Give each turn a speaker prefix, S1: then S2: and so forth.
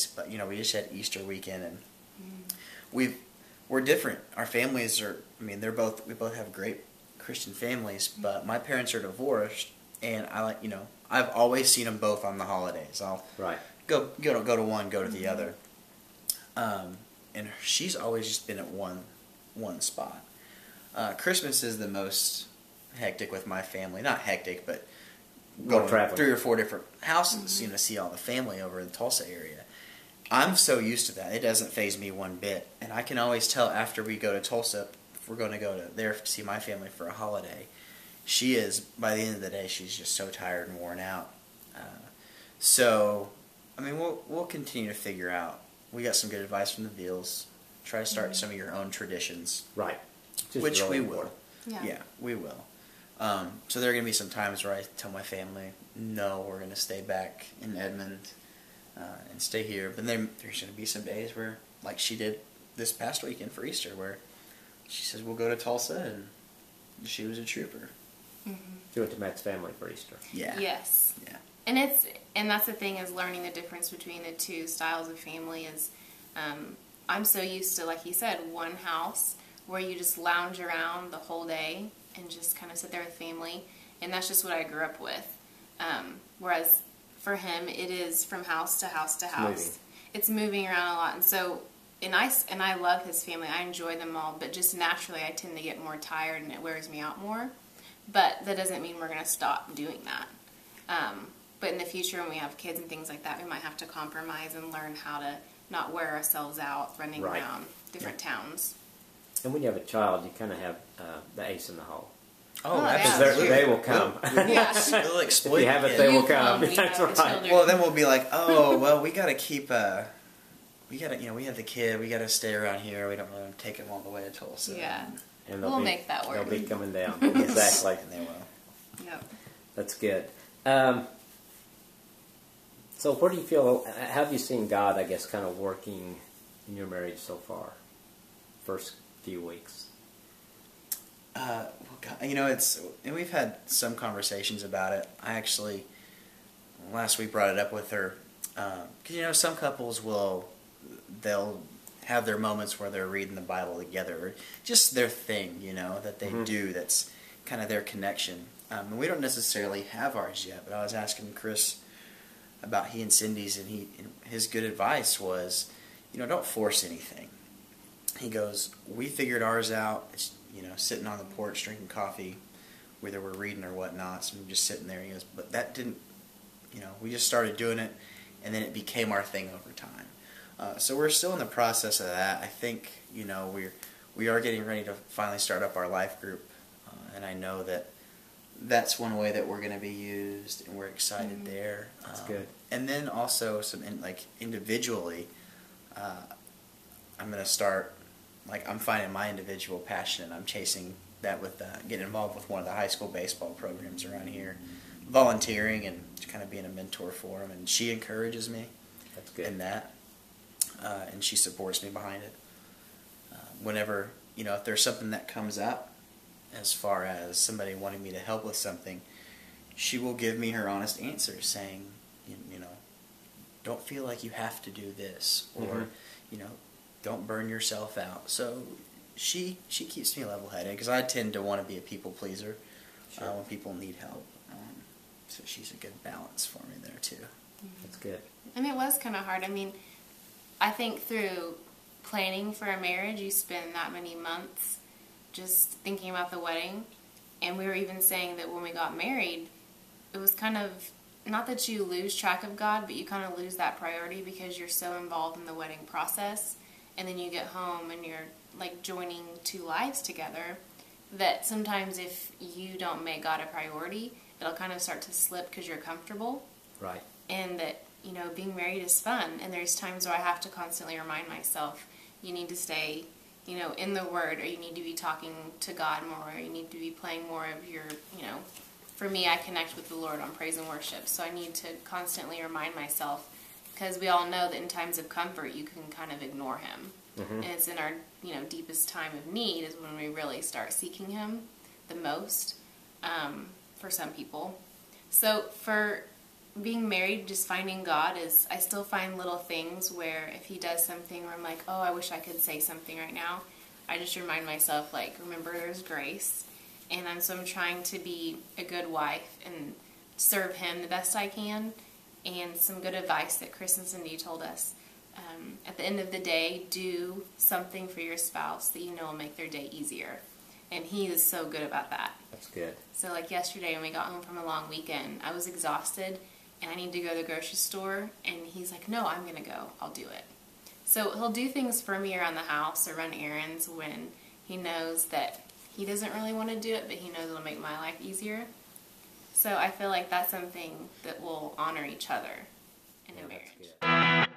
S1: holidays, but we just had Easter weekend, and we're different. Our families are. I mean, we both have great Christian families, but my parents are divorced, and I've always seen them both on the holidays. I'll go to one, go to the other, and she's always just been at one spot. Christmas is the most hectic with my family. Not hectic, but going 3 or 4 different houses, see all the family over in the Tulsa area. I'm so used to that. It doesn't faze me one bit. And I can always tell after we go to Tulsa, if we're going to go to there to see my family for a holiday, she is, by the end of the day, she's just so tired and worn out. So, I mean, we'll continue to figure out. We got some good advice from the Beals. Try to start some of your own traditions.
S2: Right.
S1: Which we will. Yeah, we will. So there are going to be some times where I tell my family, no, we're going to stay back in Edmond and stay here. But then there's going to be some days where, like she did this past weekend for Easter, where she says, we'll go to Tulsa, and she was a trooper.
S2: She went to Matt's family for Easter.
S1: Yeah.
S3: Yes.
S1: Yeah.
S3: And that's the thing, is learning the difference between the two styles of family is, I'm so used to, like you said, one house where you just lounge around the whole day and just kind of sit there with family, and that's just what I grew up with. Whereas for him, it is from house to house to house. It's moving around a lot, and so and I love his family. I enjoy them all, but just naturally, I tend to get more tired, and it wears me out more. But that doesn't mean we're going to stop doing that. But in the future, when we have kids and things like that, we might have to compromise and learn how to not wear ourselves out running around different towns.
S2: And when you have a child, you kind of have the ace in the hole.
S1: Oh,
S2: absolutely. They will come.
S1: We'll exploit
S2: if you have it, they will come. That's right.
S1: Well, then we'll be like, oh, well, we got to keep, we have the kid, we got to stay around here. We don't really take him all the way to Tulsa.
S3: Yeah.
S2: And
S3: we'll make that work.
S2: They'll be coming down. Exactly.
S1: And they will.
S3: Yep.
S2: That's good. So where do you feel, have you seen God, I guess, kind of working in your marriage so far? First few weeks. And we've had some conversations about it. I actually, last week brought it up with her, because, some couples they'll have their moments where they're reading the Bible together, or just their thing, that they do, that's kind of their connection. And we don't necessarily have ours yet, but I was asking Chris about he and Cindy's, and his good advice was, don't force anything. He goes, we figured ours out, it's, sitting on the porch drinking coffee, whether we're reading or whatnot, so we're just sitting there. He goes, but that didn't, we just started doing it, and then it became our thing over time. So we're still in the process of that. I think, we are getting ready to finally start up our life group, and I know that's one way that we're going to be used, and we're excited there. That's good.
S1: And then also individually, I'm going to start, I'm finding my individual passion, and I'm chasing that with getting involved with one of the high school baseball programs around here, volunteering and kind of being a mentor for them. And she encourages me.
S2: That's good.
S1: In that, and she supports me behind it. Whenever, if there's something that comes up, as far as somebody wanting me to help with something, she will give me her honest answer, saying, don't feel like you have to do this, or, don't burn yourself out. So she keeps me level-headed, because I tend to want to be a people pleaser when people need help. So she's a good balance for me there too.
S2: That's good.
S3: And it was kind of hard. I mean, I think through planning for a marriage, you spend that many months just thinking about the wedding. And we were even saying that when we got married, it was kind of, not that you lose track of God, but you kind of lose that priority because you're so involved in the wedding process. And then you get home and you're joining two lives together, that sometimes if you don't make God a priority, it'll kind of start to slip because you're comfortable.
S2: Right.
S3: And that, being married is fun. And there's times where I have to constantly remind myself, you need to stay, in the Word, or you need to be talking to God more, or you need to be playing more of your, for me, I connect with the Lord on praise and worship. So I need to constantly remind myself, because we all know that in times of comfort, you can kind of ignore Him. And it's in our, deepest time of need is when we really start seeking Him the most, for some people. So for being married, just finding God is, I still find little things where if he does something where I'm like, oh, I wish I could say something right now, I just remind myself, like, remember there's grace. And so I'm trying to be a good wife and serve him the best I can. And some good advice that Chris and Cindy told us. At the end of the day, do something for your spouse that you know will make their day easier. And he is so good about that.
S4: That's good.
S3: So like yesterday when we got home from a long weekend, I was exhausted and I need to go to the grocery store. And he's like, no, I'm going to go. I'll do it. So he'll do things for me around the house or run errands when he knows that he doesn't really want to do it, but he knows it'll make my life easier. So I feel like that's something that will honor each other in a marriage.